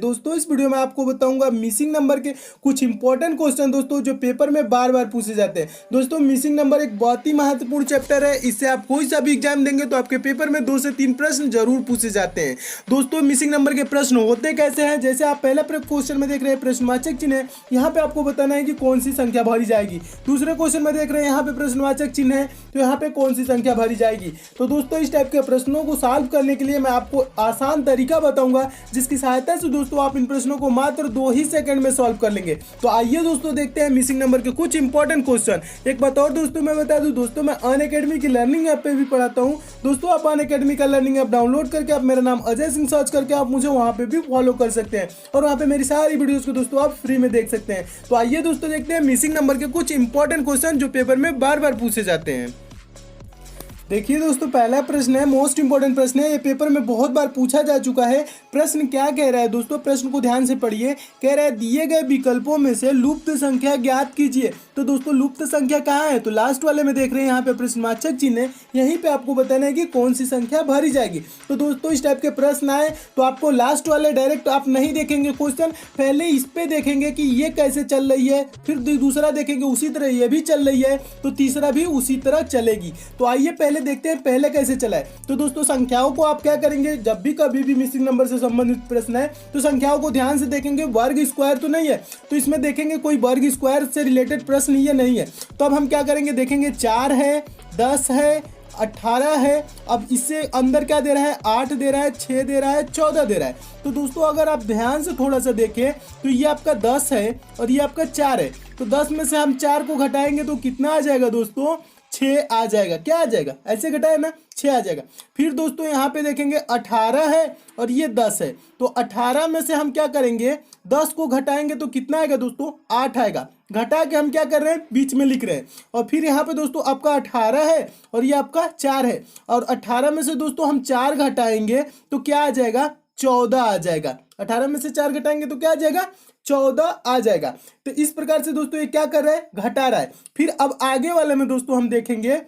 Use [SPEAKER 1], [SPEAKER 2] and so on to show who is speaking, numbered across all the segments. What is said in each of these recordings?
[SPEAKER 1] दोस्तों इस वीडियो में आपको बताऊंगा मिसिंग नंबर के कुछ इंपॉर्टेंट क्वेश्चन दोस्तों जो पेपर में बार बार पूछे जाते हैं। दोस्तों मिसिंग नंबर एक बहुत ही महत्वपूर्ण चैप्टर है। इससे आप कोई सा भी एग्जाम देंगे तो आपके पेपर में 2 से 3 प्रश्न जरूर पूछे जाते हैं। दोस्तों मिसिंग नंबर के प्रश्न होते कैसे हैं, जैसे आप पहला क्वेश्चन में देख रहे हैं प्रश्नवाचक चिन्ह है, यहाँ पे आपको बताना है कि कौन सी संख्या भरी जाएगी। दूसरे क्वेश्चन में देख रहे हैं यहाँ पे प्रश्नवाचक चिन्ह है, तो यहाँ पे कौन सी संख्या भरी जाएगी। तो दोस्तों इस टाइप के प्रश्नों को सॉल्व करने के लिए मैं आपको आसान तरीका बताऊंगा, जिसकी सहायता से दोस्तों आप इन प्रश्नों को मात्र 2 ही सेकंड में सॉल्व कर लेंगे। तो आइए दोस्तों देखते हैं मिसिंग नंबर के कुछ इंपॉर्टेंट क्वेश्चन। एक बात और दोस्तों मैं बता दूं, दोस्तों मैं अनअकैडमी की लर्निंग ऐप पे भी पढ़ाता हूं। दोस्तों आप अनअकैडमी का लर्निंग ऐप डाउनलोड करके आप मेरा नाम अजय सिंह सर्च करके आप मुझे वहां पे भी फॉलो कर सकते हैं और वहां पे मेरी सारी वीडियोस को दोस्तों आप फ्री में देख सकते हैं। तो आइए दोस्तों देखते हैं मिसिंग नंबर के कुछ इंपॉर्टेंट क्वेश्चन जो पेपर में बार बार पूछे जाते हैं। देखिए दोस्तों पहला प्रश्न है, मोस्ट इंपॉर्टेंट प्रश्न है, ये पेपर में बहुत बार पूछा जा चुका है। प्रश्न क्या कह रहा है दोस्तों, प्रश्न को ध्यान से पढ़िए। कह रहा है दिए गए विकल्पों में से लुप्त संख्या ज्ञात कीजिए। तो दोस्तों लुप्त संख्या कहाँ है, तो लास्ट वाले में देख रहे हैं यहाँ पे प्रश्नवाचक चिन्ह है, यहीं पे आपको बताना है कि कौन सी संख्या भरी जाएगी। तो दोस्तों इस टाइप के प्रश्न आए तो आपको लास्ट वाले डायरेक्ट आप नहीं देखेंगे क्वेश्चन, पहले इस पे देखेंगे कि ये कैसे चल रही है, फिर दूसरा देखेंगे उसी तरह ये भी चल रही है, तो तीसरा भी उसी तरह चलेगी। तो आइए पहले देखते हैं पहले कैसे चला है। तो दोस्तों संख्याओं को आप क्या करेंगे, जब भी कभी भी मिसिंग नंबर से संबंधित प्रश्न है तो संख्याओं को ध्यान से देखेंगे। वर्ग स्क्वायर तो नहीं है, तो इसमें देखेंगे कोई वर्ग स्क्वायर से रिलेटेड प्रश्न ये नहीं है। तो अब हम क्या करेंगे, देखेंगे 4 है, 10 है, 18 है। अब इससे अंदर क्या दे रहा है, 8 दे रहा है, 6 दे रहा है, 14 दे रहा है। तो दोस्तों अगर आप ध्यान से थोड़ा सा देखें तो ये आपका 10 है और ये आपका 4 है। तो 10 में से हम 4 को घटाएंगे तो कितना आ जाएगा दोस्तों, 6 आ जाएगा। क्या आ जाएगा, ऐसे घटाए ना, 6 आ जाएगा। फिर दोस्तों यहाँ पे देखेंगे 18 है और ये 10 है। तो 18 में से हम क्या करेंगे, 10 को घटाएंगे तो कितना आएगा दोस्तों, 8 आएगा। घटा के हम क्या कर रहे हैं, बीच में लिख रहे हैं। और फिर यहाँ पे दोस्तों आपका 18 है और ये आपका 4 है, और 18 में से दोस्तों हम 4 घटाएंगे तो क्या आ जाएगा, 14 आ जाएगा। 18 में से 4 घटाएंगे तो क्या आ जाएगा, 14 आ जाएगा। तो इस प्रकार से दोस्तों ये क्या कर रहा है, घटा रहा है। फिर अब आगे वाले में दोस्तों हम देखेंगे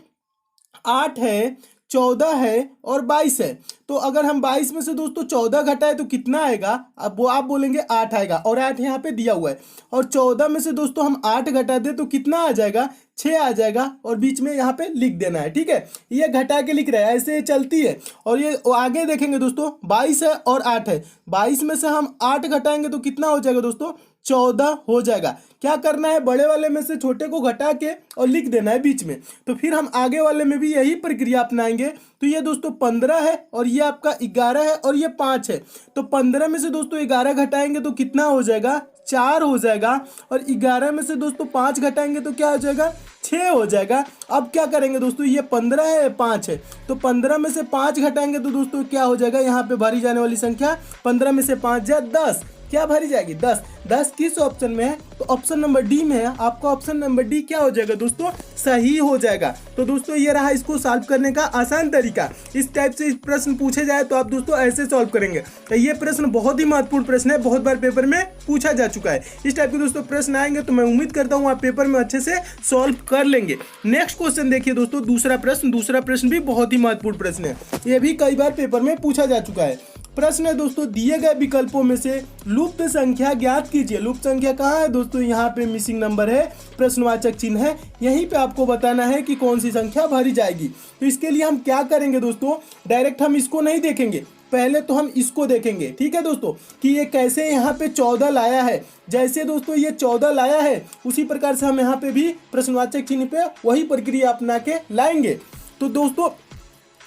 [SPEAKER 1] 8 है, 14 है और 22 है। तो अगर हम 22 में से दोस्तों 14 घटाए तो कितना आएगा, अब वो आप बोलेंगे 8 आएगा, और 8 यहाँ पे दिया हुआ है। और 14 में से दोस्तों हम 8 घटा दे तो कितना आ जाएगा, 6 आ जाएगा, और बीच में यहाँ पे लिख देना है। ठीक है, ये घटा के लिख रहा है, ऐसे चलती है। और ये आगे देखेंगे दोस्तों 22 है और 8 है। 22 में से हम 8 घटाएंगे तो कितना हो जाएगा दोस्तों, 14 हो जाएगा। क्या करना है, बड़े वाले में से छोटे को घटा के और लिख देना है बीच में। तो फिर हम आगे वाले में भी यही प्रक्रिया अपनाएंगे। तो ये दोस्तों 15 है और ये आपका 11 है और ये 5 है। तो 15 में से दोस्तों 11 घटाएंगे तो कितना हो जाएगा, 4 हो जाएगा। और 11 में से दोस्तों 5 घटाएंगे तो क्या हो जाएगा, 6 हो जाएगा। अब क्या करेंगे दोस्तों, ये 15 है, 5 है, तो 15 में से 5 घटाएंगे तो दोस्तों क्या हो जाएगा, यहाँ पे भरी जाने वाली संख्या 15 में से 5 जा 10, क्या भरी जाएगी, 10। 10 किस ऑप्शन में है, तो ऑप्शन नंबर डी में है। आपका ऑप्शन नंबर डी क्या हो जाएगा दोस्तों, सही हो जाएगा। तो दोस्तों ये रहा इसको सॉल्व करने का आसान तरीका। इस टाइप से प्रश्न पूछे जाए तो आप दोस्तों ऐसे सॉल्व करेंगे। तो ये प्रश्न बहुत ही महत्वपूर्ण प्रश्न है, बहुत बार पेपर में पूछा जा चुका है। इस टाइप के दोस्तों प्रश्न आएंगे तो मैं उम्मीद करता हूँ आप पेपर में अच्छे से सॉल्व कर लेंगे। नेक्स्ट क्वेश्चन देखिए दोस्तों, दूसरा प्रश्न भी बहुत ही महत्वपूर्ण प्रश्न है, ये भी कई बार पेपर में पूछा जा चुका है। प्रश्न है दोस्तों, दिए गए विकल्पों में से लुप्त संख्या ज्ञात कीजिए। लुप्त संख्या कहाँ है दोस्तों, यहाँ पे मिसिंग नंबर है, प्रश्नवाचक चिन्ह है, यहीं पे आपको बताना है कि कौन सी संख्या भरी जाएगी। तो इसके लिए हम क्या करेंगे दोस्तों, डायरेक्ट हम इसको नहीं देखेंगे, पहले तो हम इसको देखेंगे। ठीक है दोस्तों, कि ये कैसे यहाँ पे 14 लाया है। जैसे दोस्तों ये 14 लाया है उसी प्रकार से हम यहाँ पे भी प्रश्नवाचक चिन्ह पे वही प्रक्रिया अपना के लाएंगे। तो दोस्तों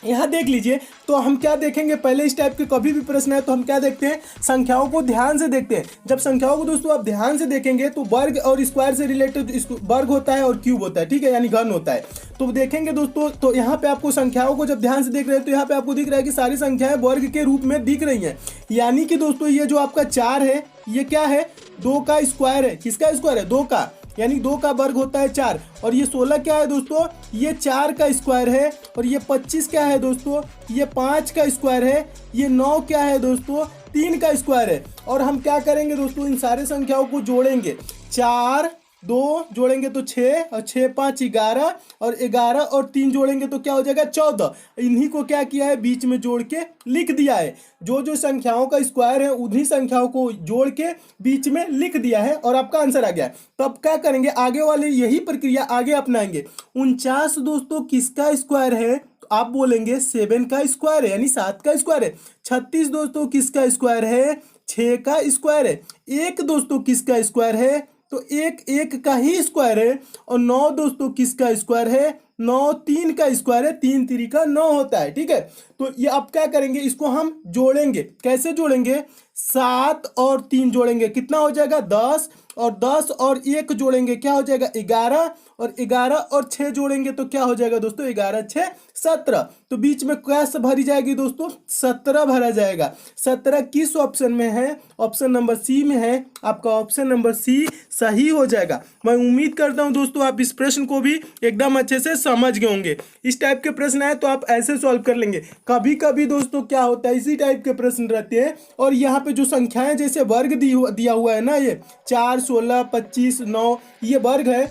[SPEAKER 1] यहाँ देख लीजिए, तो हम क्या देखेंगे, पहले इस टाइप के कभी भी प्रश्न है तो हम क्या देखते हैं, संख्याओं को ध्यान से देखते हैं। जब संख्याओं को दोस्तों आप ध्यान से देखेंगे तो वर्ग और स्क्वायर से रिलेटेड वर्ग होता है और क्यूब होता है, ठीक है, यानी घन होता है। तो देखेंगे दोस्तों, तो यहाँ पे आपको संख्याओं को जब ध्यान से देख रहे हैं तो यहाँ पे आपको दिख रहा है कि सारी संख्याएं वर्ग के रूप में दिख रही हैं। यानी कि दोस्तों ये जो आपका 4 है ये क्या है, 2 का स्क्वायर है। किसका स्क्वायर है, 2 का, यानी 2 का वर्ग होता है 4। और ये 16 क्या है दोस्तों, ये 4 का स्क्वायर है। और ये 25 क्या है दोस्तों, ये 5 का स्क्वायर है। ये 9 क्या है दोस्तों, 3 का स्क्वायर है। और हम क्या करेंगे दोस्तों, इन सारे संख्याओं को जोड़ेंगे, 4 2 जोड़ेंगे तो 6 और 6 5 11 और 11 और 3 जोड़ेंगे तो क्या हो जाएगा 14। इन्हीं को क्या किया है बीच में जोड़ के लिख दिया है। जो जो संख्याओं का स्क्वायर है उन्हीं संख्याओं को जोड़ के बीच में लिख दिया है और आपका आंसर आ गया। तो अब क्या करेंगे आगे वाले यही प्रक्रिया आगे अपनाएंगे। 49 दोस्तों किसका स्क्वायर है? तो आप बोलेंगे 7 का स्क्वायर है यानी 7 का स्क्वायर है। 36 दोस्तों किसका स्क्वायर है? 6 का स्क्वायर है। 1 दोस्तों किसका स्क्वायर है? तो 1 का ही स्क्वायर है। और 9 दोस्तों किसका स्क्वायर है? 9 3 का स्क्वायर है। 3 3 का 9 होता है। ठीक है, तो ये अब क्या करेंगे इसको हम जोड़ेंगे। कैसे जोड़ेंगे? 7 और 3 जोड़ेंगे कितना हो जाएगा 10 और 10 और 1 जोड़ेंगे क्या हो जाएगा 11 और 11 और 6 जोड़ेंगे तो क्या हो जाएगा दोस्तों 11 6 17। तो बीच में कैसे भरी जाएगी दोस्तों 17 भरा जाएगा। 17 किस ऑप्शन में है? ऑप्शन नंबर सी में है। आपका ऑप्शन नंबर सी सही हो जाएगा। मैं उम्मीद करता हूं दोस्तों आप इस प्रश्न को भी एकदम अच्छे से समझ गए होंगे। इस टाइप के प्रश्न आए तो आप ऐसे सॉल्व कर लेंगे। कभी कभी दोस्तों क्या होता है इसी टाइप के प्रश्न रहते हैं और यहाँ पे जो संख्याएं जैसे वर्ग दिया हुआ है ना, ये 4 16 25 9 ये वर्ग है,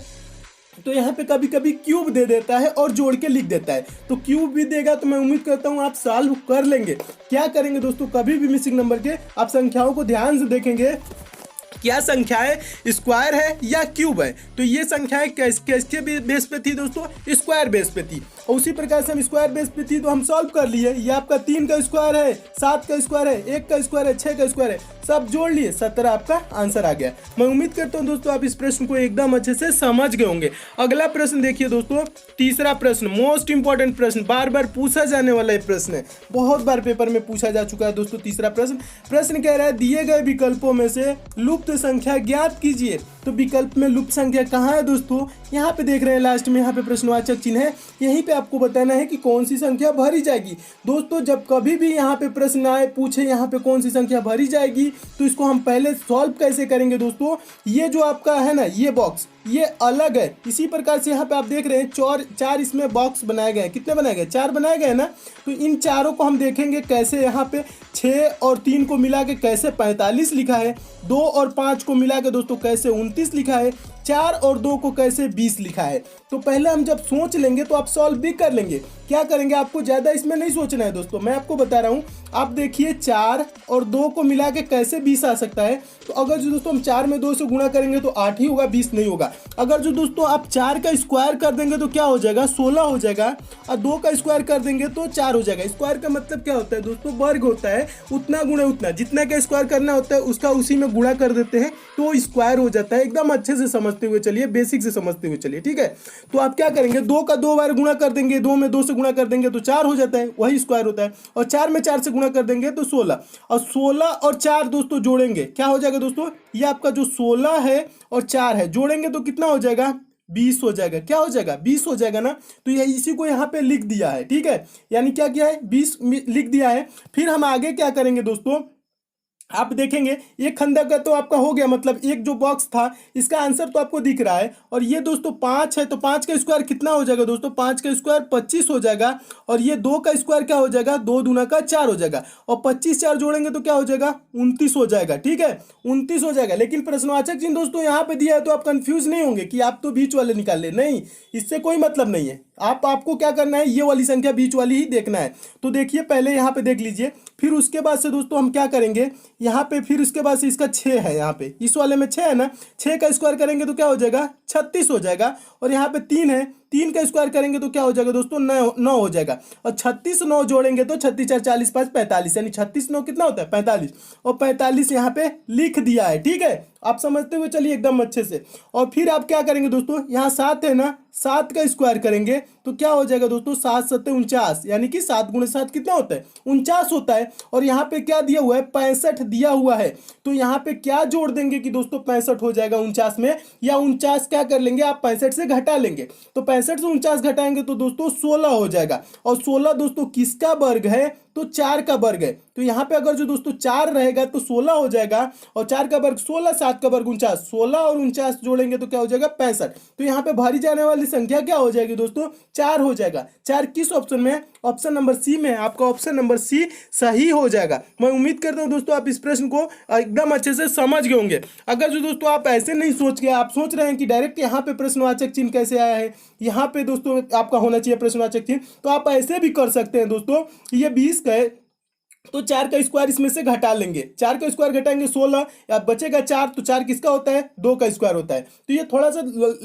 [SPEAKER 1] तो यहाँ पे कभी कभी क्यूब दे देता है और जोड़ के लिख देता है। तो क्यूब भी देगा तो मैं उम्मीद करता हूँ आप सॉल्व कर लेंगे। क्या करेंगे दोस्तों कभी भी मिसिंग नंबर के आप संख्याओं को ध्यान से देखेंगे क्या संख्याएं स्क्वायर है या क्यूब है। तो ये संख्याएं किसके बेस पे थी दोस्तों? स्क्वायर बेस पे थी। और उसी प्रकार से हम स्क्वायर बेस पे थी तो हम सॉल्व कर लिए। ये आपका 3 का स्क्वायर है, 7 का स्क्वायर है, 1 का स्क्वायर है, 6 का स्क्वायर है, सब जोड़ लिए 17 आपका आंसर आ गया। मैं उम्मीद करता हूं दोस्तों आप इस प्रश्न को एकदम अच्छे से समझ गए होंगे। अगला प्रश्न देखिए दोस्तों, तीसरा प्रश्न मोस्ट इंपॉर्टेंट प्रश्न, बार बार पूछा जाने वाला ये प्रश्न है, बहुत बार पेपर में पूछा जा चुका है दोस्तों। तीसरा प्रश्न कह रहा है दिए गए विकल्पों में से लुप्त संख्या ज्ञात कीजिए। तो विकल्प में लुप्त संख्या कहाँ है दोस्तों? यहाँ पे देख रहे हैं लास्ट में यहाँ पे प्रश्नवाचक चिन्ह है, यहीं पे आपको बताना है कि कौन सी संख्या भरी जाएगी। दोस्तों जब कभी भी यहाँ पे प्रश्न आए पूछे यहाँ पे कौन सी संख्या भरी जाएगी तो इसको हम पहले सॉल्व कैसे करेंगे दोस्तों? ये जो आपका है ना ये बॉक्स ये अलग है। इसी प्रकार से यहाँ पे आप देख रहे हैं चार इसमें बॉक्स बनाए गए हैं। कितने बनाए गए? 4 बनाए गए ना। तो इन चारों को हम देखेंगे कैसे यहाँ पे 6 और 3 को मिला के कैसे 45 लिखा है, 2 और 5 को मिला के दोस्तों कैसे 29 लिखा है, 4 और 2 को कैसे 20 लिखा है। तो पहले हम जब सोच लेंगे तो आप सॉल्व भी कर लेंगे। क्या करेंगे आपको ज़्यादा इसमें नहीं सोचना है दोस्तों, मैं आपको बता रहा हूँ। आप देखिए 4 और 2 को मिला के कैसे 20 आ सकता है। तो अगर जो दोस्तों हम 4 में 2 से गुणा करेंगे तो 8 ही होगा, 20 नहीं होगा। अगर जो दोस्तों आप 4 का स्क्वायर कर देंगे तो क्या हो जाएगा 16 हो जाएगा, और 2 का स्क्वायर कर देंगे तो 4 हो जाएगा। स्क्वायर का मतलब क्या होता है दोस्तों? वर्ग होता है, उतना गुणे उतना, जितना का स्क्वायर करना होता है उसका उसी में गुणा कर देते हैं तो स्क्वायर हो जाता है। एकदम अच्छे से समझते हुए चलिए, बेसिक से समझते हुए चलिए, ठीक है। तो आप क्या करेंगे 2 का 2 बार गुणा कर देंगे, 2 में 2 से गुणा कर देंगे तो 4 हो जाता है, वही स्क्वायर होता है। और 4 में 4 से गुणा कर देंगे तो 16, और 16 और 4 दोस्तों जोड़ेंगे क्या हो जाएगा दोस्तों? ये आपका जो 16 है और 4 है जोड़ेंगे तो कितना हो जाएगा? 20 हो जाएगा। क्या हो जाएगा? 20 हो जाएगा ना। तो ये इसी को यहाँ पे लिख दिया है, ठीक है। यानी क्या किया है 20 लिख दिया है। फिर हम आगे क्या करेंगे दोस्तों, आप देखेंगे एक खंडक का तो आपका हो गया, मतलब एक जो बॉक्स था इसका आंसर तो आपको दिख रहा है। और ये दोस्तों 5 है तो 5 का स्क्वायर कितना हो जाएगा दोस्तों? 5 का स्क्वायर 25 हो जाएगा। और ये 2 का स्क्वायर क्या हो जाएगा? 2 दूना का 4 हो जाएगा। और 25 4 जोड़ेंगे तो क्या हो जाएगा? 29 हो जाएगा, ठीक है, 29 हो जाएगा। लेकिन प्रश्नवाचक चिन्ह दोस्तों यहाँ पे दिया है तो आप कंफ्यूज नहीं होंगे कि आप तो बीच वाले निकाल ले, नहीं, इससे कोई मतलब नहीं है। आपको क्या करना है, ये वाली संख्या बीच वाली ही देखना है। तो देखिए पहले यहाँ पे देख लीजिए, फिर उसके बाद से दोस्तों हम क्या करेंगे यहाँ पे, फिर उसके बाद से इसका 6 है, यहाँ पे इस वाले में 6 है ना, 6 का स्क्वायर करेंगे तो क्या हो जाएगा? 36 हो जाएगा। और यहाँ पे 3 है, 3 का स्क्वायर करेंगे तो क्या हो जाएगा दोस्तों? 9 हो जाएगा। और 36 9 जोड़ेंगे तो 36 4 40 5 45, यानी 36 9 कितना होता है? 45। और 45 यहाँ पे लिख दिया है, ठीक है। आप समझते हुए चलिए एकदम अच्छे से। और फिर आप क्या करेंगे दोस्तों, यहाँ 7 है ना, 7 का स्क्वायर करेंगे तो क्या हो जाएगा दोस्तों? 7 7 49, यानी कि 7 गुणे 7 कितना होता है? 49 होता है। और यहाँ पे क्या दिया हुआ है? 65 दिया हुआ है। तो यहाँ पे क्या जोड़ देंगे कि दोस्तों 65 हो जाएगा 49 में, या 49 क्या कर लेंगे आप 65 से घटा लेंगे। तो 65 से 49 घटाएंगे तो दोस्तों 16 हो जाएगा। और 16 दोस्तों किसका वर्ग है? तो 4 का वर्ग है, तो यहाँ पे अगर जो दोस्तों 4 रहेगा तो 16 हो जाएगा, और 4 का वर्ग 16, 7 का वर्ग 49, 16 और 49 जोड़ेंगे तो क्या हो जाएगा 65। तो यहाँ पे भरी जाने वाली संख्या क्या हो जाएगी दोस्तों 4 हो जाएगा। 4 किस ऑप्शन में है, ऑप्शन नंबर सी में है, आपका ऑप्शन नंबर सी सही हो जाएगा। मैं उम्मीद करता हूँ दोस्तों आप इस प्रश्न को एकदम अच्छे से समझ गए होंगे। अगर जो दोस्तों आप ऐसे नहीं सोच के आप सोच रहे हैं कि डायरेक्ट यहाँ पे प्रश्नवाचक चिन्ह कैसे आया है, यहाँ पे दोस्तों आपका होना चाहिए प्रश्नवाचक चिन्ह, तो आप ऐसे भी कर सकते हैं दोस्तों। ये 20 का है तो 4 का स्क्वायर इसमें से घटा लेंगे, 4 का स्क्वायर घटाएंगे 16, या बचेगा 4, तो 4 किसका होता है 2 का स्क्वायर होता है। तो ये थोड़ा सा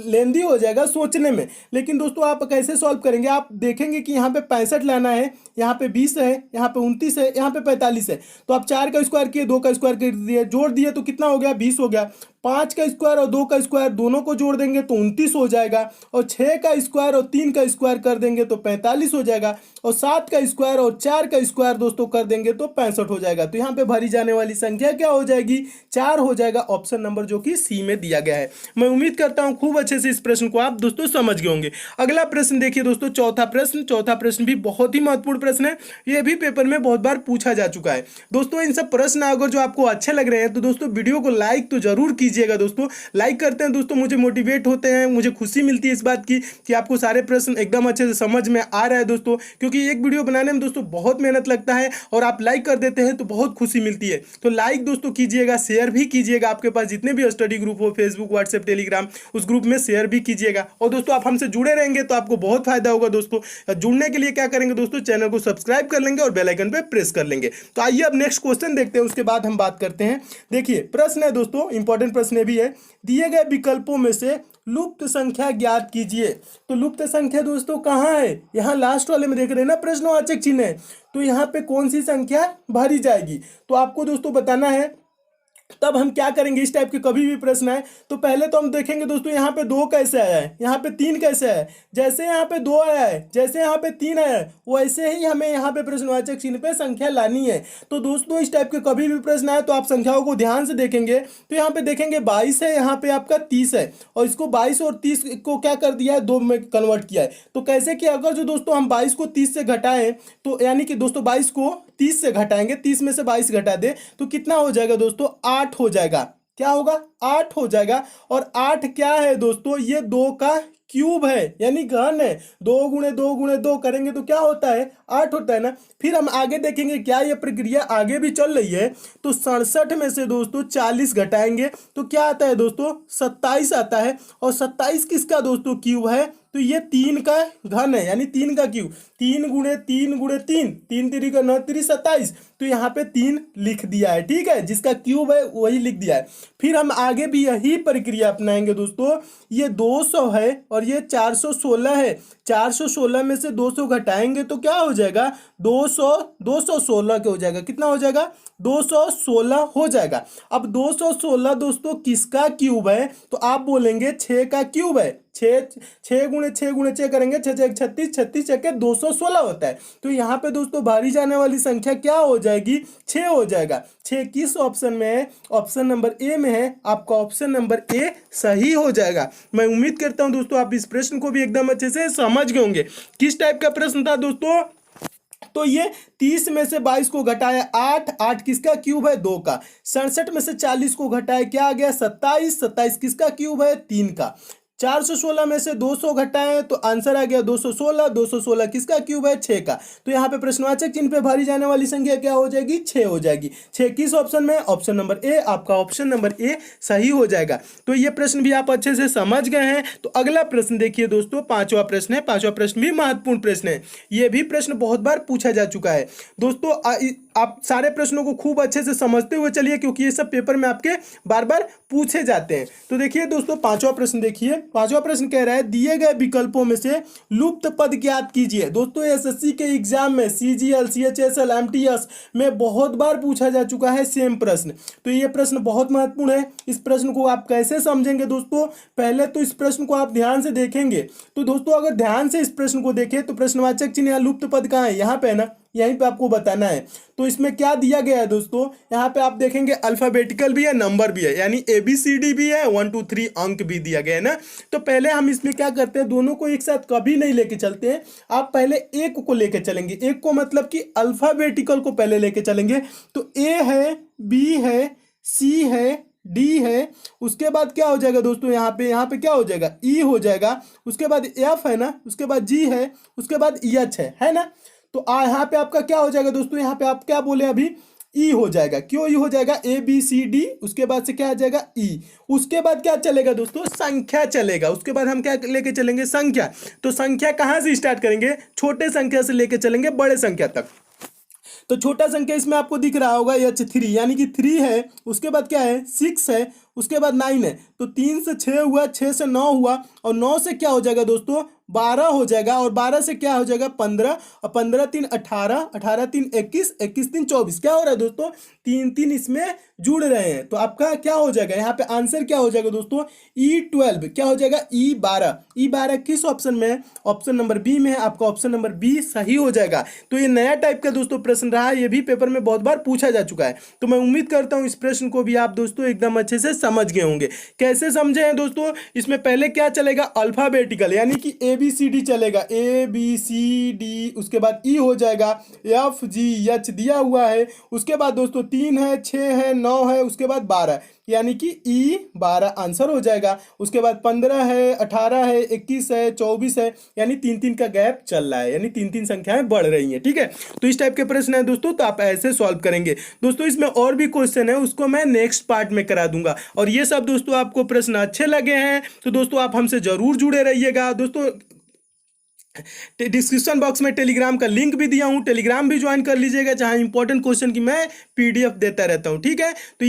[SPEAKER 1] लेंदी हो जाएगा सोचने में, लेकिन दोस्तों आप कैसे सॉल्व करेंगे, आप देखेंगे कि यहाँ पे 65 लाना है, यहाँ पे 20 है, यहाँ पे 29 है, यहाँ पे 45 है। तो आप 4 का स्क्वायर किए, 2 का स्क्वायर कर दिए, जोड़ दिए तो कितना हो गया 20 हो गया। 5 का स्क्वायर और 2 का स्क्वायर दोनों को जोड़ देंगे तो 29 हो जाएगा, और 6 का स्क्वायर और 3 का स्क्वायर कर देंगे तो 45 हो जाएगा, और 7 का स्क्वायर और 4 का स्क्वायर दोस्तों कर देंगे तो 65 हो जाएगा। तो यहाँ पे भरी जाने वाली संख्या क्या हो जाएगी 4 हो जाएगा, ऑप्शन नंबर जो कि सी में दिया गया है। मैं उम्मीद करता हूँ खूब अच्छे से इस प्रश्न को आप दोस्तों समझ गए होंगे। अगला प्रश्न देखिए दोस्तों, चौथा प्रश्न भी बहुत ही महत्वपूर्ण प्रश्न है, ये भी पेपर में बहुत बार पूछा जा चुका है दोस्तों। इन सब प्रश्न अगर जो आपको अच्छे लग रहे हैं तो दोस्तों वीडियो को लाइक तो जरूर कीजिएगा दोस्तों। लाइक करते हैं दोस्तों, मुझे मोटिवेट होते हैं, मुझे खुशी मिलती है इस बात की कि आपको सारे प्रश्न एकदम अच्छे से समझ में आ रहा है दोस्तों, क्योंकि एक वीडियो बनाने में दोस्तों बहुत मेहनत लगता है, और आप लाइक कर देते हैं तो बहुत खुशी मिलती है। तो लाइक दोस्तों कीजिएगा, शेयर भी कीजिएगा, आपके पास जितने भी स्टडी ग्रुप हो, फेसबुक, व्हाट्सएप, टेलीग्राम, उस ग्रुप में शेयर भी कीजिएगा। और दोस्तों आप हमसे जुड़े रहेंगे तो आपको बहुत फायदा होगा दोस्तों। जुड़ने के लिए क्या करेंगे दोस्तों, चैनल को सब्सक्राइब कर लेंगे और बेल आइकन पे प्रेस कर लेंगे। तो आइए अब नेक्स्ट क्वेश्चन देखते हैं, उसके बाद हम बात करते हैं। देखिए प्रश्न है दोस्तों, इंपॉर्टेंट प्रश्न भी है, दिए गए विकल्पों में से लुप्त संख्या ज्ञात कीजिए। तो लुप्त संख्या दोस्तों कहाँ है, यहाँ लास्ट वाले में देख रहे हैं ना, प्रश्नवाचक चिन्ह है, तो यहाँ पे कौन सी संख्या भरी जाएगी, तो आपको दोस्तों बताना है। तब हम क्या करेंगे, इस टाइप के कभी भी प्रश्न आए तो पहले तो हम देखेंगे दोस्तों यहाँ पे 2 कैसे आया है, यहाँ पे 3 कैसे आया है। जैसे यहाँ पे 2 आया है, जैसे यहाँ पे 3 आया है, वैसे ही हमें यहाँ पे प्रश्नवाचक चिन्ह पे संख्या लानी है। तो दोस्तों इस टाइप के कभी भी प्रश्न आए तो आप संख्याओं को ध्यान से देखेंगे, तो यहाँ पे देखेंगे 22 है, यहाँ पे आपका 30 है, और इसको 22 और 30 को क्या कर दिया है 2 में कन्वर्ट किया है। तो कैसे कि अगर जो दोस्तों हम 22 को 30 से घटाएं, तो यानी कि दोस्तों 22 को 30 से घटाएंगे, 30 में से 22 घटा दे तो कितना हो जाएगा दोस्तों 8 हो जाएगा। क्या होगा 8 हो जाएगा। और 8 क्या है दोस्तों, ये 2 का क्यूब है, यानी घन है। 2 गुणे 2 गुणे 2 करेंगे तो क्या होता है 8 होता है ना। फिर हम आगे देखेंगे क्या ये प्रक्रिया आगे भी चल रही है, तो 67 में से दोस्तों 40 घटाएंगे तो क्या आता है दोस्तों 27 आता है। और 27 किसका दोस्तों क्यूब है, तो ये 3 का घन है, यानी 3 का क्यूब। 3 गुणे 3 गुणे 3, 3 3 का 9 3 27, तो यहाँ पे 3 लिख दिया है, ठीक है, जिसका क्यूब है वही लिख दिया है। फिर हम आगे भी यही प्रक्रिया अपनाएंगे दोस्तों। ये 200 है और ये 416 है, 416 में से 200 घटाएंगे तो क्या हो जाएगा 216 के हो जाएगा, कितना हो जाएगा 216 हो जाएगा। अब 216 दोस्तों किसका क्यूब है, तो आप बोलेंगे 6 का क्यूब है। 6 गुणे 6 गुणे 6 करेंगे, 6 6 36, 36 6 216 होता है। तो यहाँ पे दोस्तों भारी जाने वाली संख्या क्या हो जाएगी 6 हो जाएगा। 6 किस ऑप्शन में है, ऑप्शन नंबर ए में है, आपका ऑप्शन नंबर ए सही हो जाएगा। मैं उम्मीद करता हूं दोस्तों आप इस प्रश्न को भी एकदम अच्छे से समझ गए होंगे। किस टाइप का प्रश्न था दोस्तों, तो ये 30 में से 22 को घटाया 8, 8 किसका क्यूब है 2 का। 67 में से 40 को घटाया क्या आ गया 27, 27 किसका क्यूब है 3 का। 416 में से 200 घटाएं तो आंसर आ गया 216, 216 किसका क्यूब है 6 का। तो यहाँ पे प्रश्नवाचक चिन्ह पे भारी जाने वाली संख्या क्या हो जाएगी 6 हो जाएगी। 6 किस ऑप्शन में, ऑप्शन नंबर ए, आपका ऑप्शन नंबर ए सही हो जाएगा। तो ये प्रश्न भी आप अच्छे से समझ गए हैं। तो अगला प्रश्न देखिए दोस्तों, पांचवा प्रश्न है। पांचवा प्रश्न भी महत्वपूर्ण प्रश्न है, ये भी प्रश्न बहुत बार पूछा जा चुका है दोस्तों। आप सारे प्रश्नों को खूब अच्छे से समझते हुए चलिए, क्योंकि ये सब पेपर में आपके बार बार पूछे जाते हैं। तो देखिए दोस्तों पांचवा प्रश्न देखिए, पांचवा प्रश्न कह रहा है दिए गए विकल्पों में से लुप्त पद ज्ञात कीजिए। दोस्तों एसएससी के एग्जाम में सीजीएल, सीएचएसएल, एमटीएस में बहुत बार पूछा जा चुका है सेम प्रश्न। तो ये प्रश्न बहुत महत्वपूर्ण है। इस प्रश्न को आप कैसे समझेंगे दोस्तों, पहले तो इस प्रश्न को आप ध्यान से देखेंगे। तो दोस्तों अगर ध्यान से इस प्रश्न को देखें तो प्रश्नवाचक चिन्ह या लुप्त पद कहाँ है, यहाँ पे है ना, यहीं पे आपको बताना है। तो इसमें क्या दिया गया है दोस्तों, यहाँ पे आप देखेंगे अल्फाबेटिकल भी है, नंबर भी है, यानी ABCD भी है, 1 2 3 अंक भी दिया गया है ना। तो पहले हम इसमें क्या करते हैं, दोनों को एक साथ कभी नहीं लेके चलते हैं। आप पहले एक को लेके चलेंगे, एक को मतलब कि अल्फाबेटिकल को पहले लेके चलेंगे। तो A है, B है, C है, D है, उसके बाद क्या हो जाएगा दोस्तों, यहाँ पे क्या हो जाएगा, E हो जाएगा, उसके बाद F है ना, उसके बाद G है, उसके बाद H है ना। तो यहाँ पे आपका क्या हो जाएगा दोस्तों, यहाँ पे आप क्या बोले अभी, ई हो जाएगा। क्यों ई हो जाएगा, ABCD, उसके बाद से क्या आ जाएगा ई। उसके बाद क्या चलेगा दोस्तों, संख्या चलेगा। उसके बाद हम क्या लेके चलेंगे, संख्या। तो संख्या कहाँ से स्टार्ट करेंगे, छोटे संख्या से लेके चलेंगे बड़े संख्या तक। तो छोटा संख्या इसमें आपको दिख रहा होगा H3, यानी कि 3 है, उसके बाद क्या है 6 है, उसके बाद 9 है। तो 3 से 6 हुआ, 6 से 9 हुआ, और 9 से क्या हो जाएगा दोस्तों, 12 हो जाएगा, और 12 से क्या हो जाएगा 15, और 15 3 18, 18 3 21, 21 3 24। क्या हो रहा है दोस्तों, 3 3 इसमें जुड़ रहे हैं। तो आपका क्या हो जाएगा, यहाँ पे आंसर क्या हो जाएगा दोस्तों, E12। क्या हो जाएगा, E12 किस ऑप्शन में है, ऑप्शन नंबर बी में है। आपका ऑप्शन नंबर बी सही हो जाएगा। तो ये नया टाइप का दोस्तों प्रश्न रहा, ये भी पेपर में बहुत बार पूछा जा चुका है। तो मैं उम्मीद करता हूँ इस प्रश्न को भी आप दोस्तों एकदम अच्छे से समझ गए होंगे। कैसे समझे हैं दोस्तों, इसमें पहले क्या चलेगा, अल्फाबेटिकल, यानी कि ABCD चलेगा, ABCD, उसके बाद ई हो जाएगा, FGH दिया हुआ है। उसके बाद दोस्तों 3 है, 6 है, 9 है, उसके बाद 12, यानी कि E12 आंसर हो जाएगा। उसके बाद 15 है, 18 है, 21 है, 24 है, यानी 3 3 का गैप चल रहा है, यानी 3 3 संख्याएं बढ़ रही हैं। ठीक है, तो इस टाइप के प्रश्न है दोस्तों, तो आप ऐसे सॉल्व करेंगे दोस्तों। इसमें और भी क्वेश्चन है, उसको मैं नेक्स्ट पार्ट में करा दूंगा। और ये सब दोस्तों आपको प्रश्न अच्छे लगे हैं तो दोस्तों आप हमसे जरूर जुड़े रहिएगा दोस्तों। डिस्क्रिप्शन बॉक्स में टेलीग्राम का लिंक भी दिया हूं, टेलीग्राम भी ज्वाइन कर लीजिएगा, जहां इंपॉर्टेंट क्वेश्चन की मैं PDF देता रहता हूं। ठीक है, तो